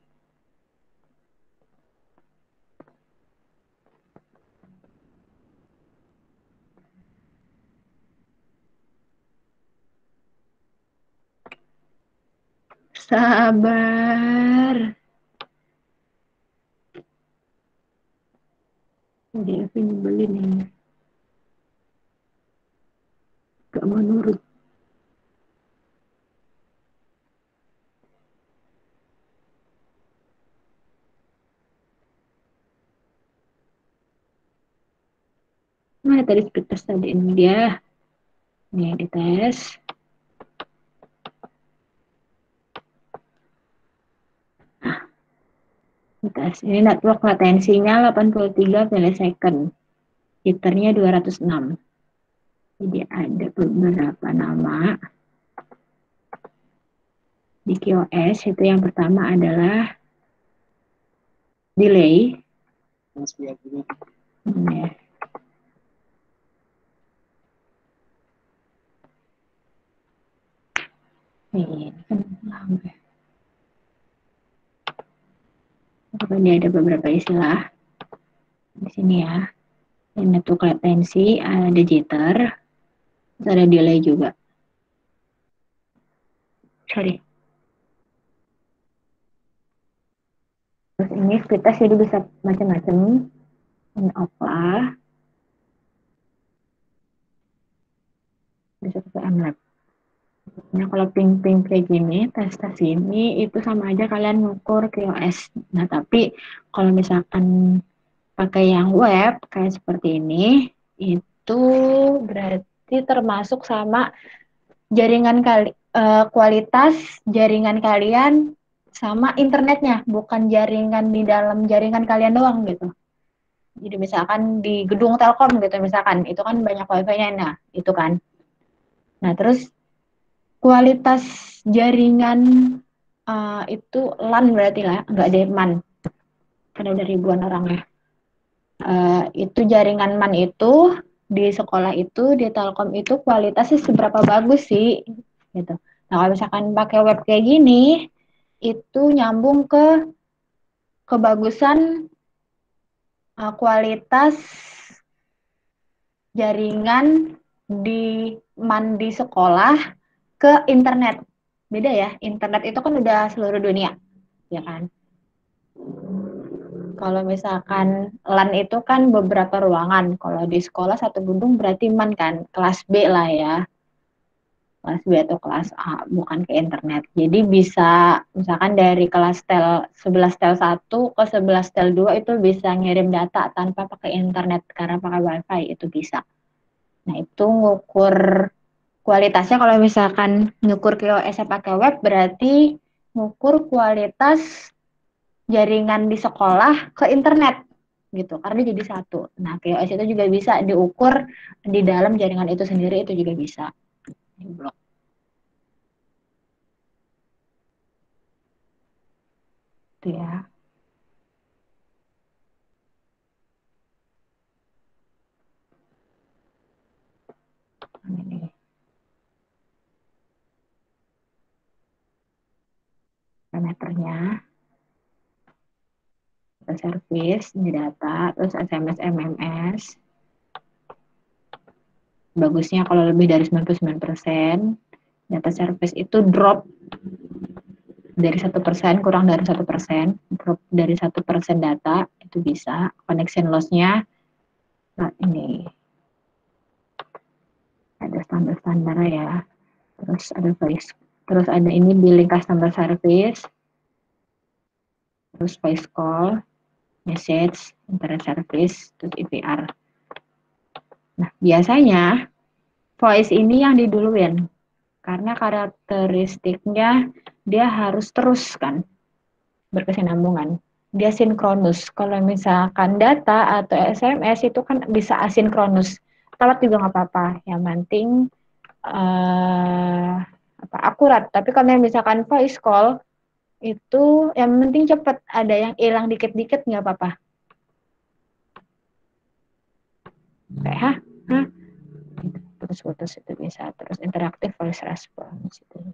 S1: Sabar. Jadi aku nyebelin ini. Gak mau nurut. Nah, tadi speed test tadi ini dia. Nih, dites. Dites. Ini network latensinya 83 millisecond. Jitter-nya 206. Jadi ada beberapa nama. Di QoS itu yang pertama adalah delay. Ini ya. Ini kan lama ya. Pokoknya ada beberapa istilah di sini ya. Ini tuh latency, ada jitter, terus ada delay juga. Sorry. Terus ini speed test jadi bisa macam-macam. On off lah. Bisa pakai MLab. Nah, kalau ping-ping kayak gini, tes-tes ini, itu sama aja kalian ngukur QoS. Nah, tapi kalau misalkan pakai yang web, kayak seperti ini, itu berarti termasuk sama kualitas jaringan kalian sama internetnya, bukan jaringan di dalam jaringan kalian doang gitu. Jadi misalkan di gedung Telkom gitu, misalkan, itu kan banyak wifi-nya, nah itu kan. Nah, terus kualitas jaringan itu LAN berarti lah, nggak ada MAN, karena udah ribuan orang ya. Itu jaringan MAN itu di sekolah itu, di Telkom itu kualitasnya seberapa bagus sih, gitu. Nah, kalau misalkan pakai web kayak gini, itu nyambung ke kebagusan kualitas jaringan di MAN di sekolah ke internet. Beda ya, internet itu kan udah seluruh dunia, ya kan? Kalau misalkan LAN itu kan beberapa ruangan. Kalau di sekolah satu gedung berarti MAN kan, kelas B lah ya. Kelas B atau kelas A, bukan ke internet. Jadi bisa, misalkan dari kelas tel 11 tel 1 ke 11 tel 2 itu bisa ngirim data tanpa pakai internet karena pakai wifi, itu bisa. Nah, itu ngukur kualitasnya, kalau misalkan ngukur QoS pakai web berarti ngukur kualitas jaringan di sekolah ke internet gitu, karena jadi satu. Nah, QoS itu juga bisa diukur di dalam jaringan itu sendiri, itu juga bisa di blok. Itu ya. Ini parameternya, service, ini data, terus SMS, MMS. Bagusnya kalau lebih dari 99%, data service itu drop dari 1%, kurang dari 1%, drop dari 1% data, itu bisa. Connection loss-nya, nah ini ada standar-standar ya. Terus ada voice, terus ada ini billing customer service, terus voice call, message, internet service, terus IVR. Nah, biasanya voice ini yang diduluin, karena karakteristiknya dia harus terus kan, berkesinambungan. Dia sinkronus. Kalau misalkan data atau SMS itu kan bisa asinkronus. Telat juga nggak apa-apa. Yang penting akurat. Tapi kalau misalkan voice call itu yang penting cepet. Ada yang hilang dikit-dikit nggak apa-apa. Kayak hah, putus-putus itu bisa. Terus interaktif voice response itu.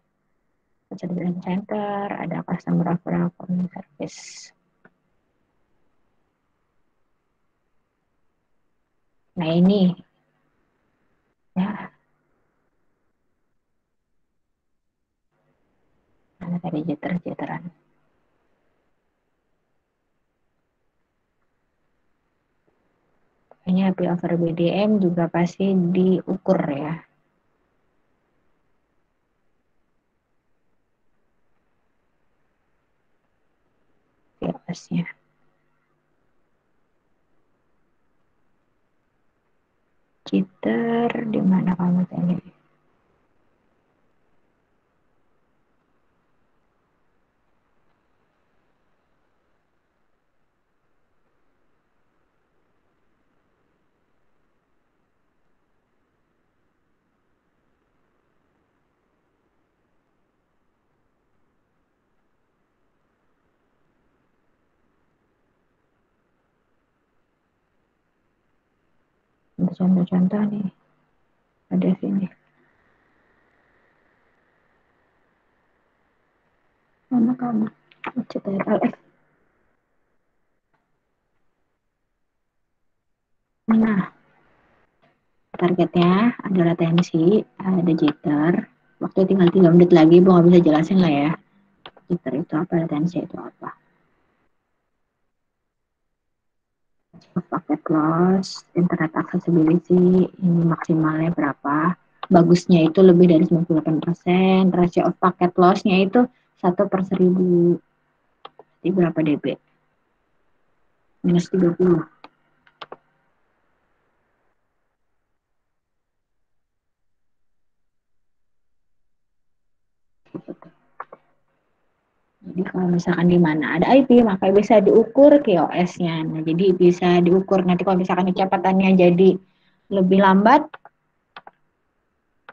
S1: Kecerdasan center, ada customer referral service. Nah ini ya, mana tadi jitter-jitteran. Kayaknya happy over BDM juga pasti diukur ya. POS-nya. Jitter di mana kamu tadi? Untuk contoh-contoh nih, ada sini. Mana kamu? CTRL F. Nah, targetnya ada latensi, ada jitter. Waktu tinggal 3 menit lagi, Bu nggak bisa jelasin lah ya. Jitter itu apa, latensi itu apa. Paket loss, internet accessibility, ini maksimalnya berapa. Bagusnya itu lebih dari 98%, ratio of packet loss-nya itu 1/1000. Jadi berapa dB? -30. Jadi kalau misalkan di mana ada IP, maka bisa diukur QoS-nya. Nah, jadi bisa diukur nanti kalau misalkan kecepatannya jadi lebih lambat,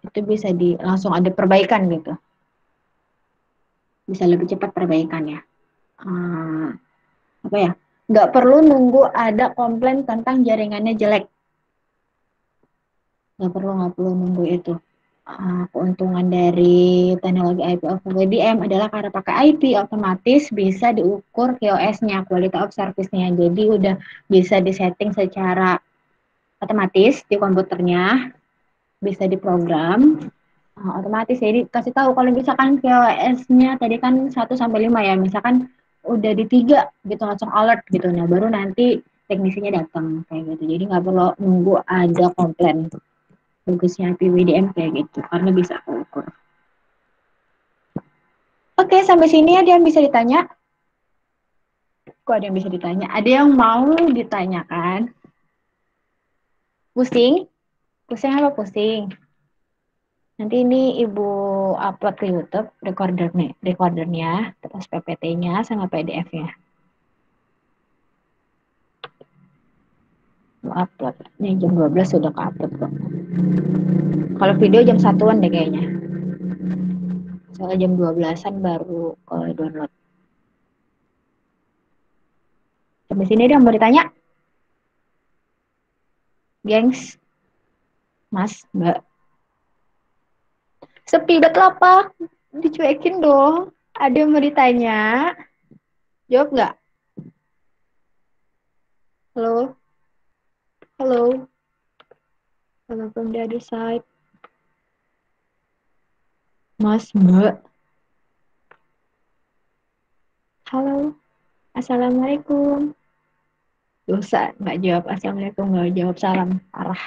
S1: itu bisa langsung ada perbaikan gitu. Bisa lebih cepat perbaikannya. Apa ya? Nggak perlu nunggu ada komplain tentang jaringannya jelek. Nggak perlu nunggu itu. Keuntungan dari teknologi IP over VDM adalah karena pakai IP otomatis bisa diukur QoS-nya, quality of service-nya. Jadi udah bisa disetting secara otomatis di komputernya, bisa diprogram otomatis. Jadi kasih tahu kalau misalkan QoS-nya tadi kan 1 sampai 5 ya, misalkan udah di 3 gitu langsung alert gitu. Nah, baru nanti teknisinya datang kayak gitu. Jadi nggak perlu nunggu ada komplain. Bagusnya PWDM kayak gitu karena bisa keukur. Oke, sampai sini ada yang bisa ditanya? Kok ada yang bisa ditanya? Ada yang mau ditanyakan? Pusing? Pusing apa pusing? Nanti ini Ibu upload ke YouTube recordernya, terus PPT-nya sama PDF-nya. Upload. Ini jam 12 sudah ke-upload kok. Kalau video jam 1-an deh kayaknya. Soalnya jam 12-an baru download. Sampai sini ada yang mau ditanya? Gengs? Mas, Mbak? Sepi banget lapak. Dicuekin dong. Ada yang mau ditanya? Jawab nggak? Halo? Halo? Halo from the other side. Mas, Mbak? Halo? Assalamualaikum. Dosa, nggak jawab assalamualaikum, nggak jawab salam. Parah.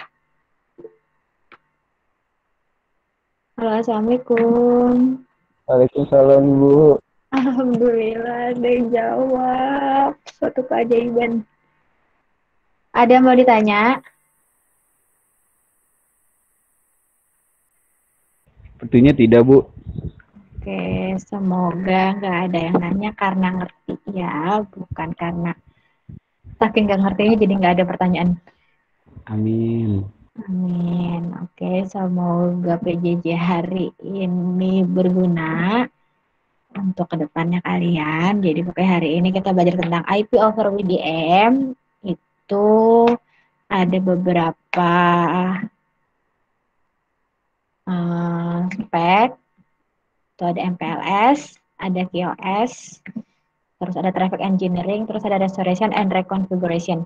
S1: Halo, assalamualaikum.
S2: Waalaikumsalam Bu.
S1: Alhamdulillah, ada yang jawab. Suatu keajaiban. Ada yang mau ditanya?
S2: Sepertinya tidak Bu.
S1: Oke, semoga nggak ada yang nanya karena ngerti ya, bukan karena saking nggak ngertinya jadi nggak ada pertanyaan.
S2: Amin.
S1: Amin. Oke, semoga PJJ hari ini berguna untuk kedepannya kalian. Jadi pokoknya hari ini kita belajar tentang IP over VDM. Itu ada beberapa spek. Itu ada MPLS, ada QoS, terus ada traffic engineering, terus ada restoration and reconfiguration.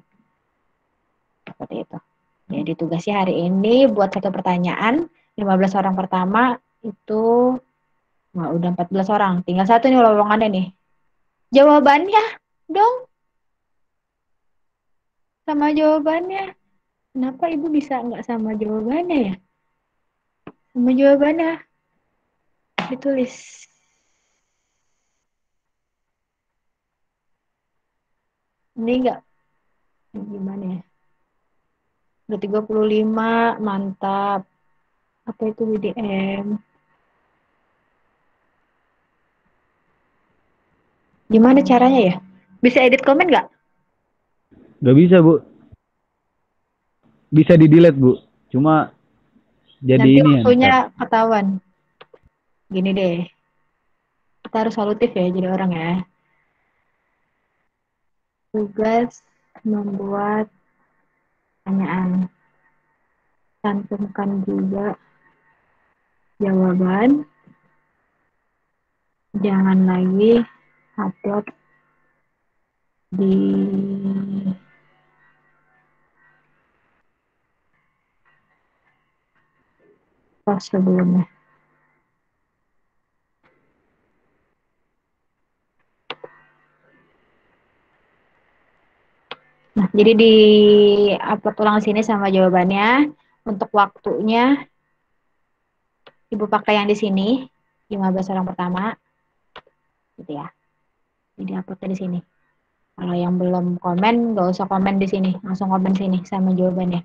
S1: Seperti itu. Jadi tugasnya hari ini buat satu pertanyaan, 15 orang pertama itu udah 14 orang. Tinggal satu nih lowongannya nih. Jawabannya dong sama jawabannya. Kenapa Ibu bisa nggak sama jawabannya ya? Sama jawabannya ditulis. Ini enggak gimana ya? Udah 35, mantap. Apa itu WDM? Gimana caranya ya? Bisa edit komen nggak?
S2: Gak bisa Bu. Bisa di delete Bu. Cuma jadi
S1: Nanti
S2: ini ya ntar.
S1: waktunya ketahuan. Gini deh, kita harus solutif ya jadi orang ya. Tugas membuat pertanyaan. Cantumkan juga jawaban. Jangan lagi upload di pas sebelumnya. Nah, jadi di upload ulang sini sama jawabannya. Untuk waktunya, Ibu pakai yang di sini, 15 orang pertama, gitu ya. Jadi uploadnya di sini. Kalau yang belum komen, nggak usah komen di sini, langsung komen sini sama jawabannya.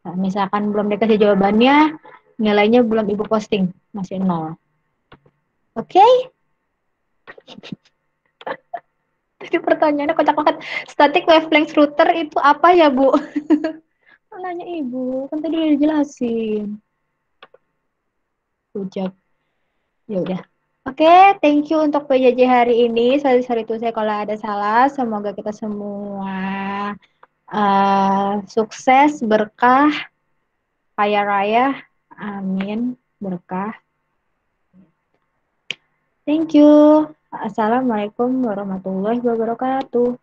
S1: Nah, misalkan belum dikasih jawabannya, nilainya belum Ibu posting, masih 0. Oke? Tadi pertanyaannya kocak banget. Static wavelength router itu apa ya, Bu? Nanya Ibu, kan tadi udah dijelasin. Ujab. Ya udah. Oke, thank you untuk PJJ hari ini. Sorry itu saya kalau ada salah. Semoga kita semua sukses, berkah, kaya raya. Amin. Berkah. Thank you. Assalamualaikum warahmatullahi wabarakatuh.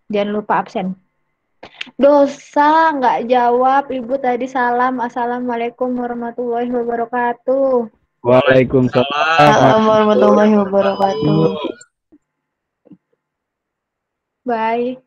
S1: Jangan lupa absen. Dosa nggak jawab. Ibu tadi salam. Assalamualaikum warahmatullahi wabarakatuh.
S2: Waalaikumsalam
S3: Salam warahmatullahi
S2: warahmatullahi
S3: wabarakatuh.
S2: wabarakatuh.
S1: Bye.